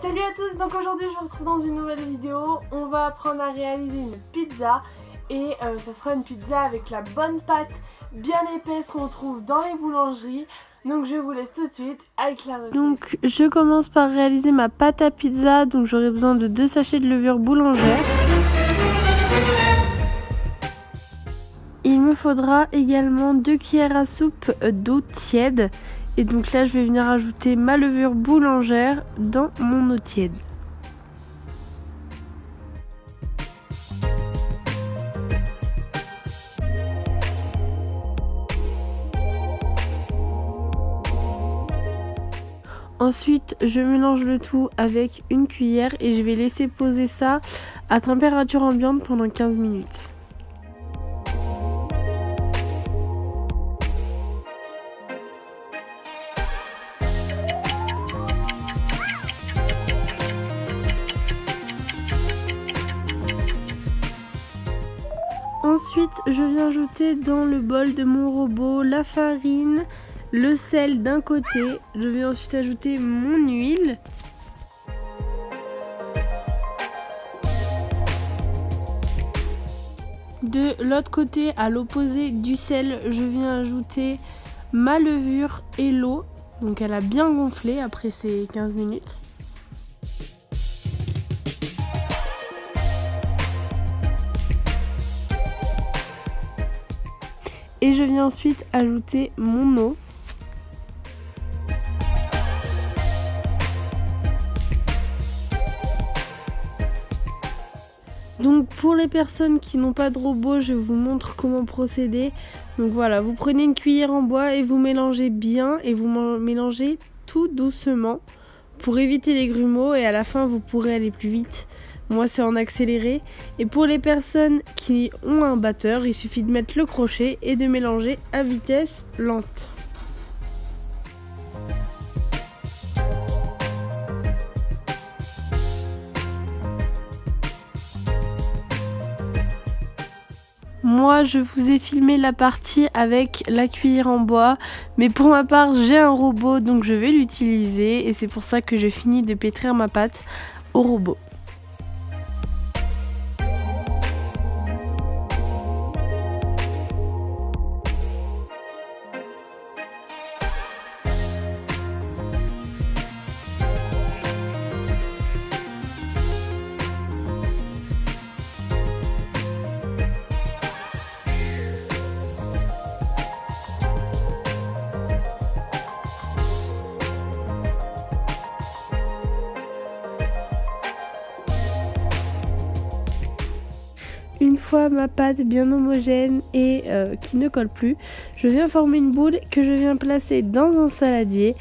Salut à tous, donc aujourd'hui je vous retrouve dans une nouvelle vidéo. On va apprendre à réaliser une pizza et ça sera une pizza avec la bonne pâte bien épaisse qu'on trouve dans les boulangeries. Donc je vous laisse tout de suite avec la recette. Donc je commence par réaliser ma pâte à pizza, donc j'aurai besoin de 2 sachets de levure boulangère. Il me faudra également 2 cuillères à soupe d'eau tiède. Et donc là je vais venir ajouter ma levure boulangère dans mon eau tiède. Ensuite je mélange le tout avec une cuillère et je vais laisser poser ça à température ambiante pendant 15 minutes. Ensuite, je viens ajouter dans le bol de mon robot la farine, le sel d'un côté. Je vais ensuite ajouter mon huile. De l'autre côté, à l'opposé du sel, je viens ajouter ma levure et l'eau. Donc elle a bien gonflé après ces 15 minutes. Et je viens ensuite ajouter mon eau. Donc pour les personnes qui n'ont pas de robot, je vous montre comment procéder. Donc voilà, vous prenez une cuillère en bois et vous mélangez bien et vous mélangez tout doucement pour éviter les grumeaux et à la fin vous pourrez aller plus vite. Moi c'est en accéléré. Et pour les personnes qui ont un batteur, il suffit de mettre le crochet et de mélanger à vitesse lente. Moi je vous ai filmé la partie avec la cuillère en bois, mais pour ma part j'ai un robot donc je vais l'utiliser et c'est pour ça que je finis de pétrir ma pâte au robot. Une fois ma pâte bien homogène et qui ne colle plus, je viens former une boule que je viens placer dans un saladier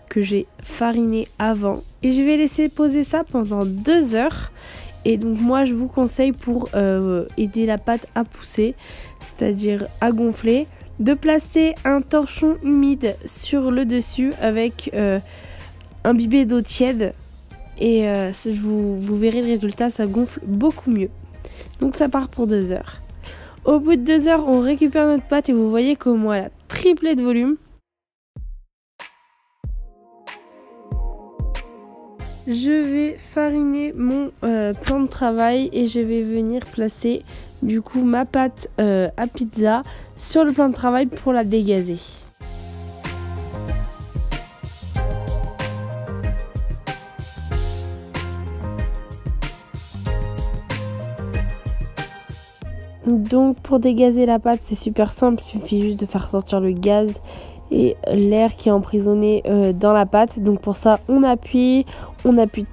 que j'ai fariné avant. Et je vais laisser poser ça pendant 2 heures. Et donc moi je vous conseille pour aider la pâte à pousser, c'est-à-dire à gonfler, de placer un torchon humide sur le dessus avec un bibet d'eau tiède. Et vous verrez le résultat, ça gonfle beaucoup mieux. Donc ça part pour 2 heures. Au bout de 2 heures, on récupère notre pâte et vous voyez comment elle a triplé de volume. Je vais fariner mon plan de travail et je vais venir placer du coup ma pâte à pizza sur le plan de travail pour la dégazer. Donc pour dégazer la pâte c'est super simple, il suffit juste de faire sortir le gaz et l'air qui est emprisonné dans la pâte. Donc pour ça on appuie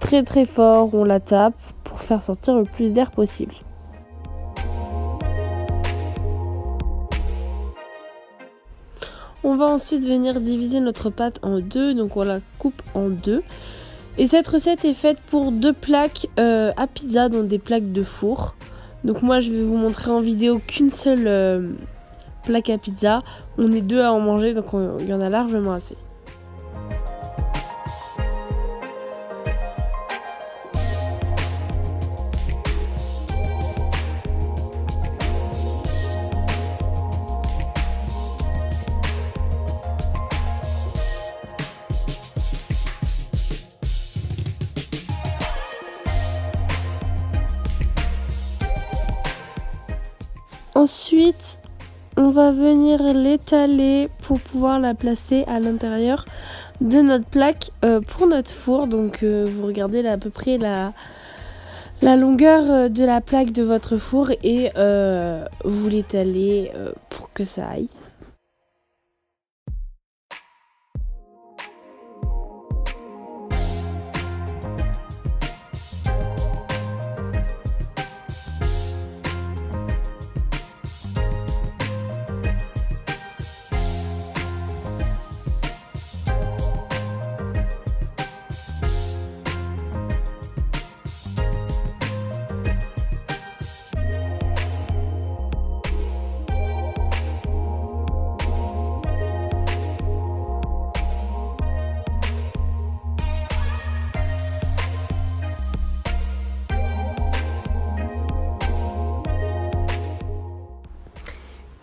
très très fort, on la tape pour faire sortir le plus d'air possible. On va ensuite venir diviser notre pâte en deux, donc on la coupe en deux. Et cette recette est faite pour 2 plaques à pizza, donc des plaques de four. Donc moi je vais vous montrer en vidéo qu'une seule plaque à pizza. On est 2 à en manger donc il y en a largement assez. Ensuite, on va venir l'étaler pour pouvoir la placer à l'intérieur de notre plaque pour notre four. Donc vous regardez là, à peu près la longueur de la plaque de votre four et vous l'étalez pour que ça aille.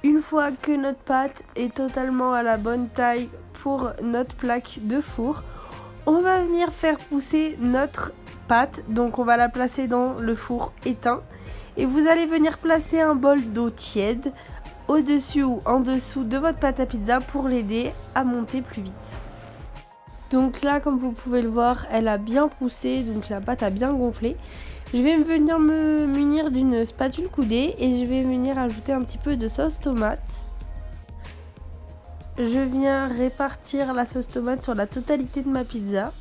Une fois que notre pâte est totalement à la bonne taille pour notre plaque de four, on va venir faire pousser notre pâte. Donc on va la placer dans le four éteint et vous allez venir placer un bol d'eau tiède au-dessus ou en dessous de votre pâte à pizza pour l'aider à monter plus vite. Donc là, comme vous pouvez le voir, elle a bien poussé, donc la pâte a bien gonflé. Je vais venir me munir d'une spatule coudée et je vais venir ajouter un petit peu de sauce tomate. Je viens répartir la sauce tomate sur la totalité de ma pizza.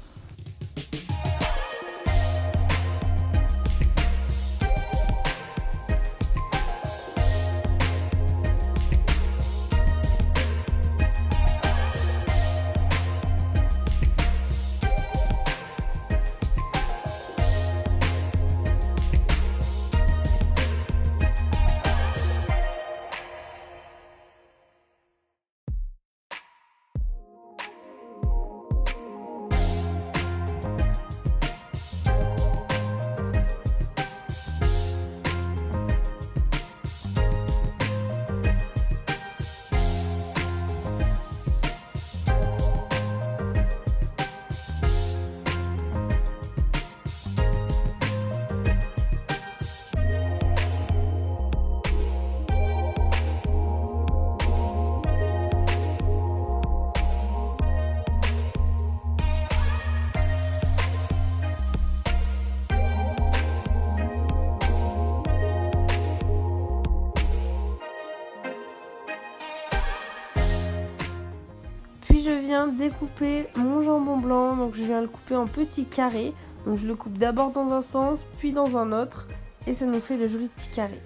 Puis je viens découper mon jambon blanc, donc je viens le couper en petits carrés. Donc je le coupe d'abord dans un sens, puis dans un autre, et ça nous fait de jolis petits carrés.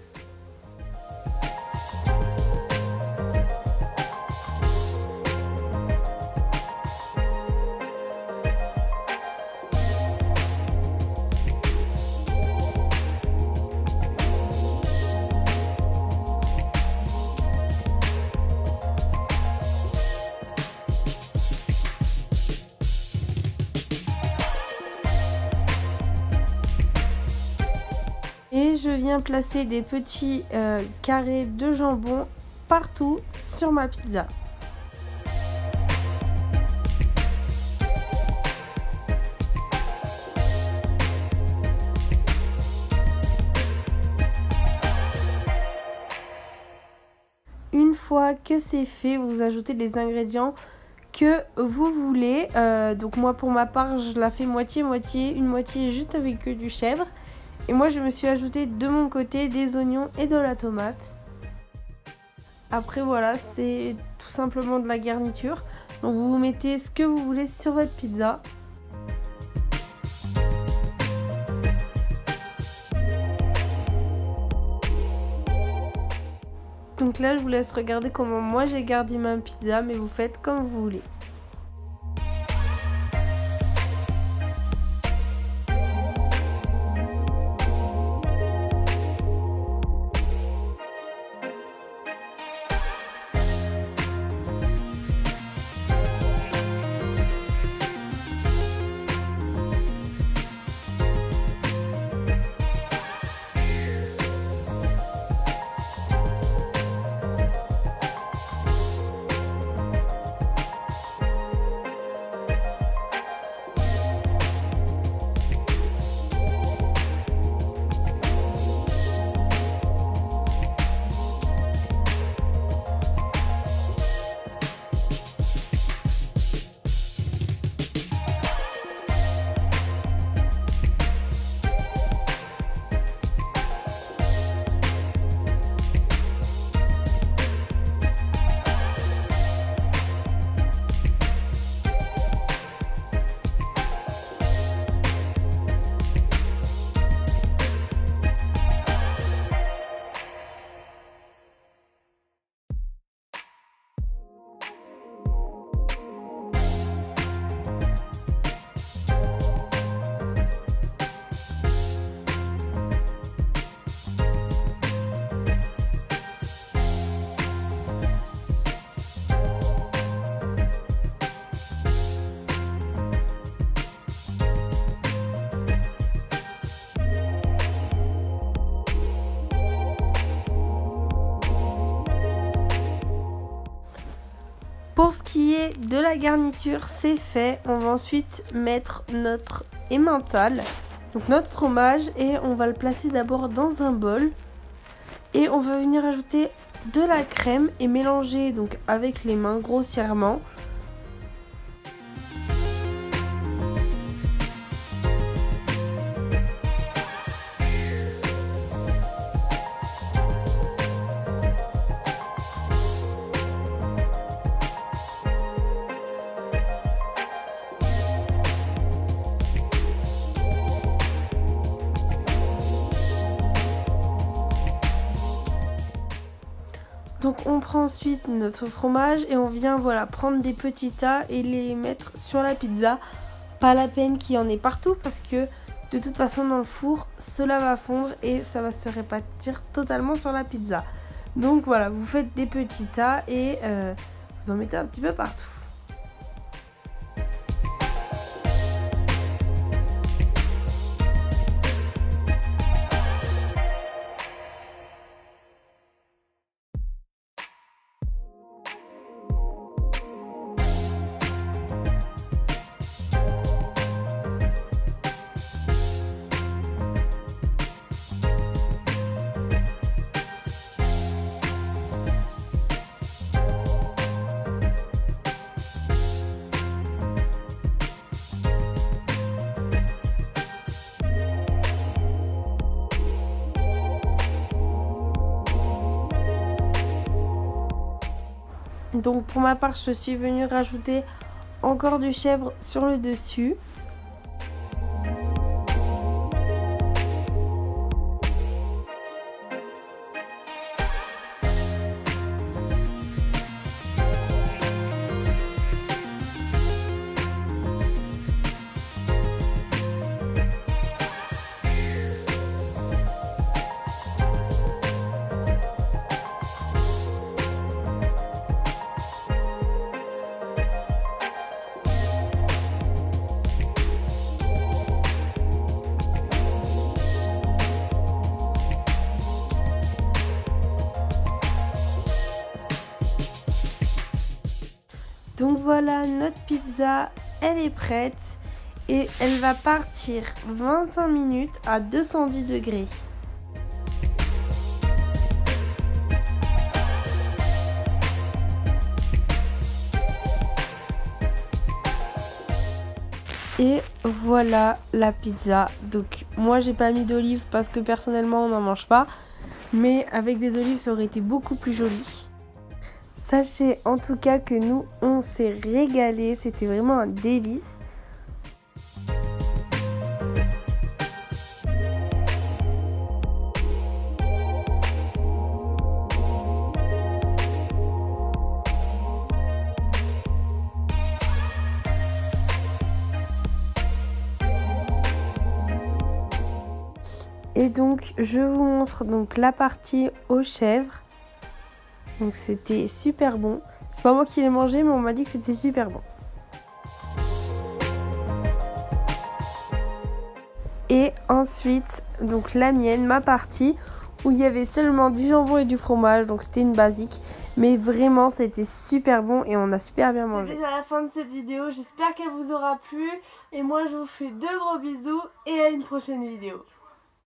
Et je viens placer des petits carrés de jambon partout sur ma pizza. Une fois que c'est fait, vous ajoutez les ingrédients que vous voulez. Donc moi pour ma part, je la fais moitié-moitié, une moitié juste avec du chèvre. Et moi je me suis ajouté de mon côté des oignons et de la tomate. Après voilà, c'est tout simplement de la garniture. Donc vous mettez ce que vous voulez sur votre pizza. Donc là je vous laisse regarder comment moi j'ai garni ma pizza, mais vous faites comme vous voulez. Pour ce qui est de la garniture, c'est fait. On va ensuite mettre notre emmental, donc notre fromage, et on va le placer d'abord dans un bol. Et on va venir ajouter de la crème et mélanger donc avec les mains grossièrement. Donc on prend ensuite notre fromage et on vient prendre des petits tas et les mettre sur la pizza. Pas la peine qu'il y en ait partout parce que de toute façon dans le four cela va fondre et ça va se répartir totalement sur la pizza. Donc voilà, vous faites des petits tas et vous en mettez un petit peu partout. Donc pour ma part, je suis venue rajouter encore du chèvre sur le dessus. Donc voilà, notre pizza, elle est prête et elle va partir 21 minutes à 210 degrés. Et voilà la pizza. Donc moi j'ai pas mis d'olives parce que personnellement on n'en mange pas, mais avec des olives ça aurait été beaucoup plus joli. Sachez en tout cas que nous, on s'est régalé, c'était vraiment un délice. Et donc, je vous montre donc la partie aux chèvres. Donc c'était super bon. C'est pas moi qui l'ai mangé, mais on m'a dit que c'était super bon. Et ensuite, donc la mienne, ma partie, où il y avait seulement du jambon et du fromage. Donc c'était une basique. Mais vraiment, c'était super bon et on a super bien mangé. C'est déjà la fin de cette vidéo. J'espère qu'elle vous aura plu. Et moi, je vous fais de gros bisous et à une prochaine vidéo.